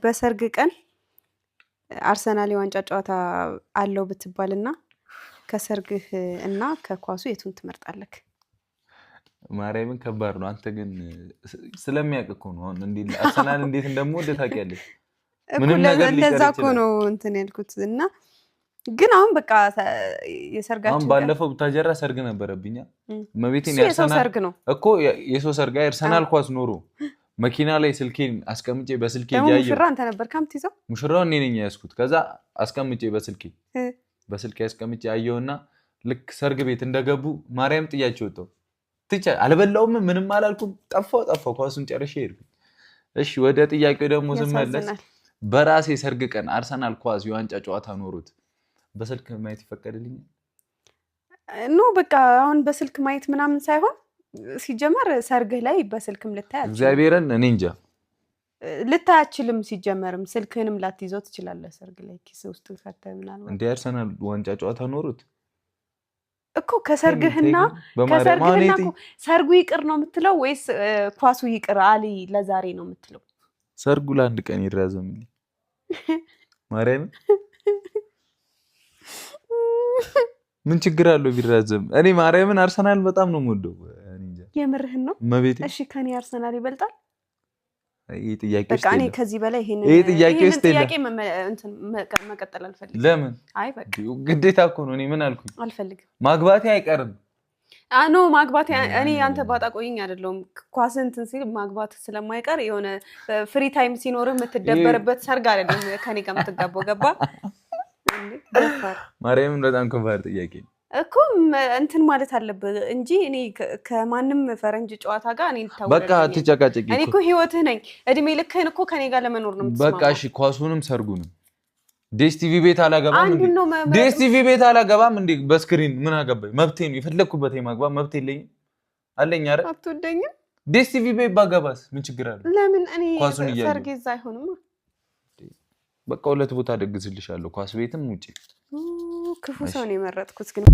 በሰርግ ቀን አርሰናል የዋንጫ ጨዋታ አለው ብትባልና ከሰርግህ እና ከኳሱ የቱን ትመርጣለህ? ማርያምን ከባድ ነው። አንተ ግን ስለሚያውቅ እኮ ነው እንዴ አርሰናል እንዴት እንደምወድ ታውቂያለሽ። ምንም ነገር ለዛ እኮ ነው እንትን ያልኩት እና ግን አሁን በቃ የሰርጋችን አሁን ባለፈው ብታጀራ ሰርግ ነበረብኛ መቤቴን ያርሰናል ሰርግ ነው እኮ የሶ ሰርግ አርሰናል ኳስ ኖሮ መኪና ላይ ስልኬን አስቀምጬ በስልኬ ያያየው ሙሽራ አንተ ነበር ካምትይዘው ሙሽራው እኔ ነኝ ያስኩት ከዛ አስቀምጬ በስልኬ አስቀምጬ ያየውና ልክ ሰርግ ቤት እንደገቡ ማርያም ጥያቸው ወጣው ትቻ አልበላውም ምንም አላልኩም ጠፋው ኳሱን ጨርሼ ሄድኩ። እሺ ወደ ጥያቄው ደግሞ ስመለስ በራሴ ሰርግ ቀን አርሰናል ኳስ የዋንጫ ጨዋታ ኖሮት በስልክ ማየት ይፈቀድልኝ ነው? በቃ አሁን በስልክ ማየት ምናምን ሳይሆን ሲጀመር ሰርግህ ላይ በስልክም ልታያችሁ እግዚአብሔርን እኔ እንጃ ልታያችልም ሲጀመርም ስልክህንም ላትይዘው ትችላለህ ሰርግ ላይ ኪስ ውስጥ ከተህ ምናምን እንደ አርሰናል ዋንጫ ጨዋታ ኖሮት እኮ ከሰርግህና ሰርጉ ይቅር ነው የምትለው ወይስ ኳሱ ይቅር አሊ ለዛሬ ነው የምትለው? ሰርጉ ለአንድ ቀን ይራዘምልኝ ማርያም ምን ችግር አለው ቢራዘም? እኔ ማርያምን አርሰናል በጣም ነው የምወደው። እንጃ የምርህን ነው? መቤቴ እሺ ከኔ አርሰናል ይበልጣል? ይሄ ጥያቄ በቃ እኔ ከዚህ በላይ ይሄንን ጥያቄ እንትን መቀጠል አልፈልግም። ለምን? አይ በቃ ግዴታ እኮ ነው። እኔ ምን አልኩኝ? አልፈልግም። ማግባቴ አይቀርም። ኖ ማግባቴ እኔ አንተ ባጣቆይኝ አይደለም ኳስ እንትን ሲል ማግባት ስለማይቀር የሆነ ፍሪ ታይም ሲኖርህ የምትደበርበት ሰርግ አይደለም ከኔ ጋር የምትጋባው ገባ? ማርያምን በጣም ከባድ ጥያቄ እኮ እንትን ማለት አለበት እንጂ እኔ ከማንም ፈረንጅ ጨዋታ ጋር እኔ ታውቃለህ በቃ አትጨቃጨቂ እኔ እኮ ህይወትህ ነኝ እድሜ ልክህን እኮ ከኔ ጋር ለመኖር ነው የምትስማማው። በቃ እሺ ኳሱንም ሰርጉንም ዲኤስቲቪ ቤት አላገባም እንዴ በስክሪን ምን አገባኝ? መብቴ ነው የፈለኩበት የማግባት መብቴ አለኝ አይደል? አትወደኝም? ዲኤስቲቪ ቤት ባገባስ ምን ችግር አለ? ለምን እኔ ሰርግ እዛ አይሆንም? በቃ ሁለት ቦታ ደግስልሻለሁ ኳስ ቤትም ውጪ። ክፉ ሰው ነው የመረጥኩት ግን